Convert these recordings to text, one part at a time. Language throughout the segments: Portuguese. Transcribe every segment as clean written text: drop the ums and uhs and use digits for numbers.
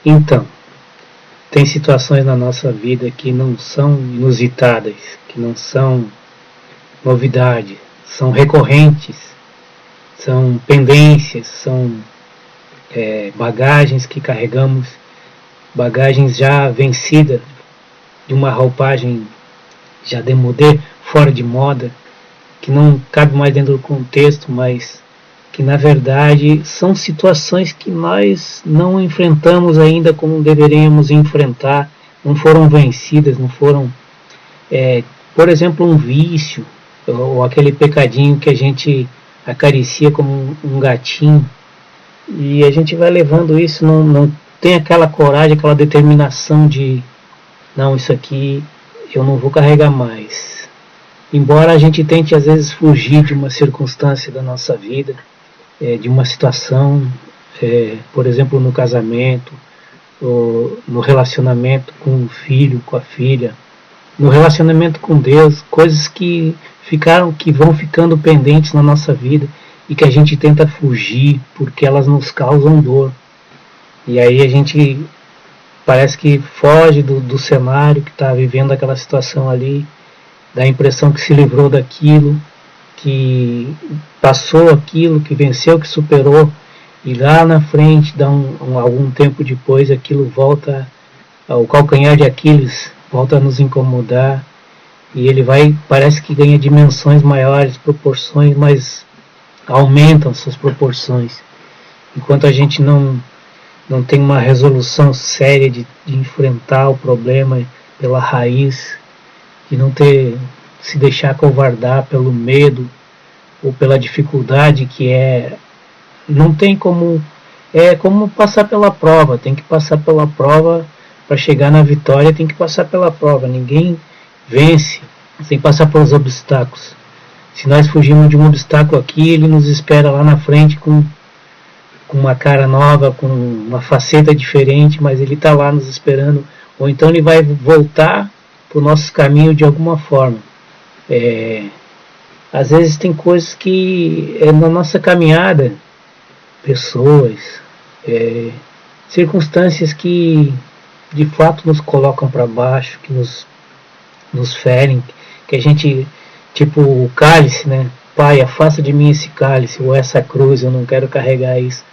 Então, tem situações na nossa vida que não são inusitadas, que não são novidade, são recorrentes, são pendências, são bagagens que carregamos, bagagens já vencidas, de uma roupagem já demodé, fora de moda, que não cabe mais dentro do contexto, mas que na verdade são situações que nós não enfrentamos ainda como deveríamos enfrentar, não foram vencidas, não foram, por exemplo, um vício, ou aquele pecadinho que a gente acaricia como um gatinho, e a gente vai levando isso, não tem aquela coragem, aquela determinação de, não, isso aqui eu não vou carregar mais. Embora a gente tente às vezes fugir de uma circunstância da nossa vida, de uma situação, por exemplo, no casamento, ou no relacionamento com o filho, com a filha, no relacionamento com Deus, coisas que vão ficando pendentes na nossa vida e que a gente tenta fugir porque elas nos causam dor. E aí a gente parece que foge do cenário, que está vivendo aquela situação ali, dá a impressão que se livrou daquilo, que passou aquilo, que venceu, que superou, e lá na frente, algum tempo depois, aquilo volta, o calcanhar de Aquiles volta a nos incomodar, e ele parece que ganha dimensões maiores, proporções, mas aumentam suas proporções. Enquanto a gente não tem uma resolução séria de enfrentar o problema pela raiz, de não se deixar covardar pelo medo ou pela dificuldade que não tem como, como passar pela prova, tem que passar pela prova para chegar na vitória, tem que passar pela prova, ninguém vence sem passar pelos obstáculos. Se nós fugirmos de um obstáculo aqui, ele nos espera lá na frente com uma cara nova, com uma faceta diferente, mas ele está lá nos esperando, ou então ele vai voltar para o nosso caminho de alguma forma. Às vezes tem coisas que na nossa caminhada, pessoas, circunstâncias que de fato nos colocam para baixo, que nos ferem, que a gente, tipo o cálice, né? Pai, afasta de mim esse cálice, ou essa cruz, eu não quero carregar isso.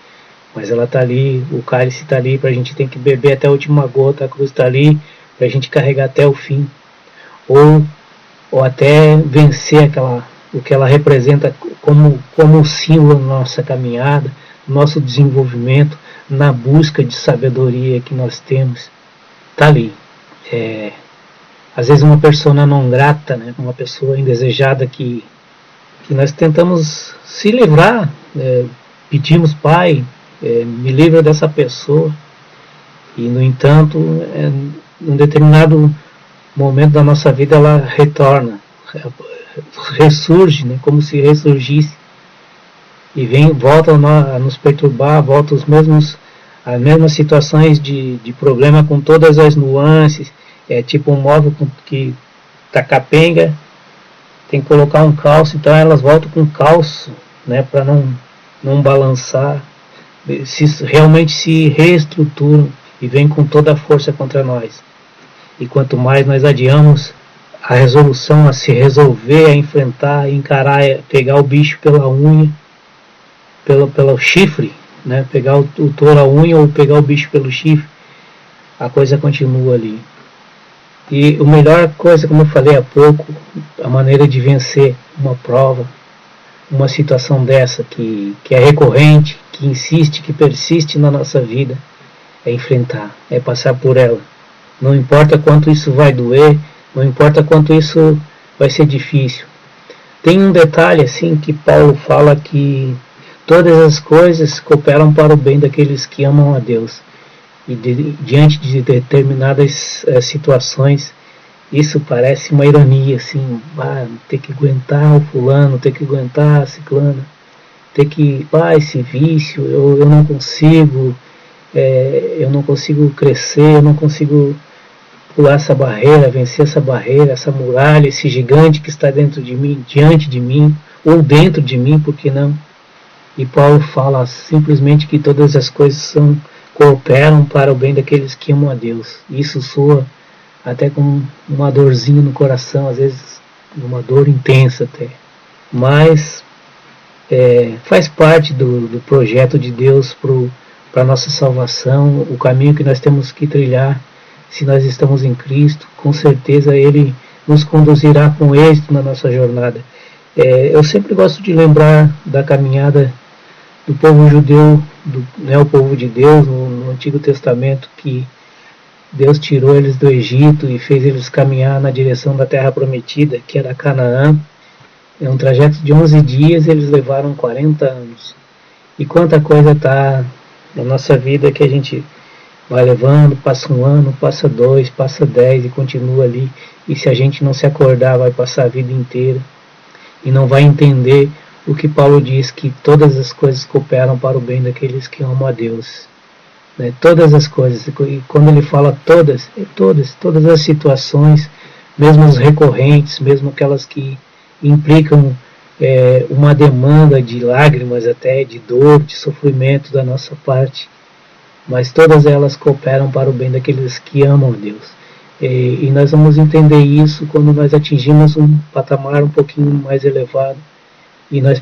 Mas ela está ali, o cálice está ali, para a gente ter que beber até a última gota, a cruz está ali, para a gente carregar até o fim. Ou até vencer o que ela representa como símbolo na nossa caminhada, nosso desenvolvimento, na busca de sabedoria que nós temos. Está ali. Às vezes uma pessoa não grata, né? Uma pessoa indesejada que nós tentamos se livrar, pedimos, Pai, me livra dessa pessoa, e no entanto, num determinado momento da nossa vida ela retorna, ressurge, né, como se ressurgisse, e volta a nos perturbar, volta as mesmas situações de problema, com todas as nuances, tipo um móvel que está capenga, tem que colocar um calço, então elas voltam com calço, né, para não balançar, realmente se reestruturam e vêm com toda a força contra nós. E quanto mais nós adiamos a resolução a se resolver, a enfrentar, a encarar, pegar o bicho pela unha, pelo chifre, né? Pegar o touro a unha ou pegar o bicho pelo chifre, a coisa continua ali. E a melhor coisa, como eu falei há pouco, a maneira de vencer uma prova, uma situação dessa que é recorrente, que insiste, que persiste na nossa vida, é enfrentar, é passar por ela. Não importa quanto isso vai doer, não importa quanto isso vai ser difícil. Tem um detalhe assim que Paulo fala, que todas as coisas cooperam para o bem daqueles que amam a Deus. E diante de determinadas situações, isso parece uma ironia, assim, ter que aguentar o fulano, ter que aguentar a ciclana, ter que, esse vício, eu não consigo, eu não consigo crescer, eu não consigo pular essa barreira, vencer essa barreira, essa muralha, esse gigante que está dentro de mim, diante de mim, ou dentro de mim, por que não? E Paulo fala simplesmente que todas as coisas cooperam para o bem daqueles que amam a Deus. Isso soa até com uma dorzinha no coração, às vezes uma dor intensa até. Mas faz parte do projeto de Deus para a nossa salvação, o caminho que nós temos que trilhar. Se nós estamos em Cristo, com certeza Ele nos conduzirá com êxito na nossa jornada. Eu sempre gosto de lembrar da caminhada do povo judeu, o povo de Deus no Antigo Testamento, que Deus tirou eles do Egito e fez eles caminhar na direção da terra prometida, que era Canaã. É um trajeto de 11 dias, eles levaram 40 anos. E quanta coisa está na nossa vida que a gente vai levando, passa um ano, passa 2, passa 10 e continua ali. E se a gente não se acordar, vai passar a vida inteira e não vai entender o que Paulo diz, que todas as coisas cooperam para o bem daqueles que amam a Deus. Né? Todas as coisas, e quando ele fala todas, todas as situações, mesmo as recorrentes, mesmo aquelas que implicam uma demanda de lágrimas até, de dor, de sofrimento da nossa parte, mas todas elas cooperam para o bem daqueles que amam a Deus. E nós vamos entender isso quando nós atingimos um patamar um pouquinho mais elevado e nós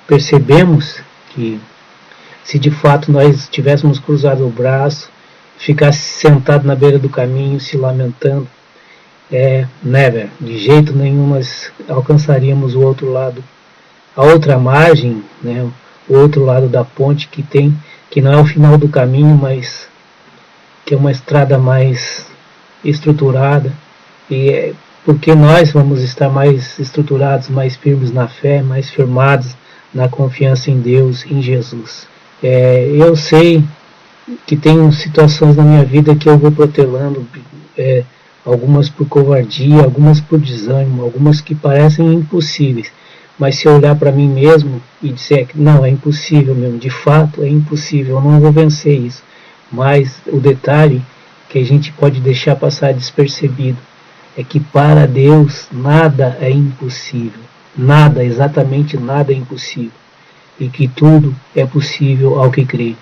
percebemos que se de fato nós tivéssemos cruzado o braço, ficasse sentado na beira do caminho se lamentando, never, de jeito nenhum nós alcançaríamos o outro lado, a outra margem, né, o outro lado da ponte que não é o final do caminho, mas que é uma estrada mais estruturada, e porque nós vamos estar mais estruturados, mais firmes na fé, mais firmados na confiança em Deus, em Jesus. Eu sei que tem situações na minha vida que eu vou protelando, algumas por covardia, algumas por desânimo, algumas que parecem impossíveis, mas se eu olhar para mim mesmo e disser que não, é impossível mesmo, de fato é impossível, eu não vou vencer isso, mas o detalhe que a gente pode deixar passar despercebido é que para Deus nada é impossível, nada, exatamente nada é impossível, e que tudo é possível ao que crê.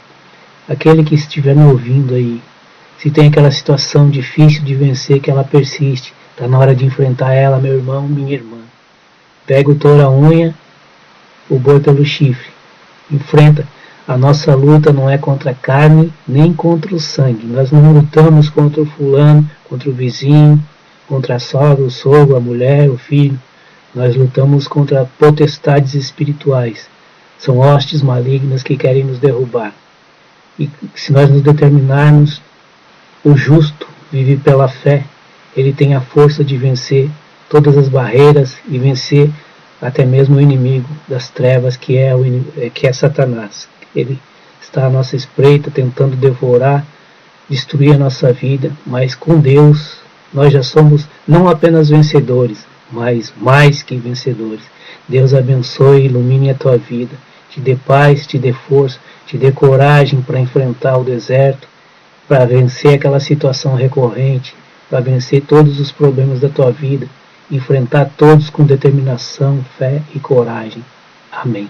Aquele que estiver me ouvindo aí, se tem aquela situação difícil de vencer, que ela persiste, está na hora de enfrentar ela, meu irmão, minha irmã. Pega o touro à unha, o boi pelo chifre, enfrenta. A nossa luta não é contra a carne, nem contra o sangue. Nós não lutamos contra o fulano, contra o vizinho, contra a sogra, o sogro, a mulher, o filho. Nós lutamos contra potestades espirituais. São hostes malignas que querem nos derrubar. E se nós nos determinarmos, o justo vive pela fé. Ele tem a força de vencer todas as barreiras e vencer até mesmo o inimigo das trevas, que é Satanás. Ele está à nossa espreita, tentando devorar, destruir a nossa vida, mas com Deus nós já somos não apenas vencedores, mas mais que vencedores. Deus abençoe e ilumine a tua vida, te dê paz, te dê força, te dê coragem para enfrentar o deserto, para vencer aquela situação recorrente, para vencer todos os problemas da tua vida, enfrentar todos com determinação, fé e coragem. Amém.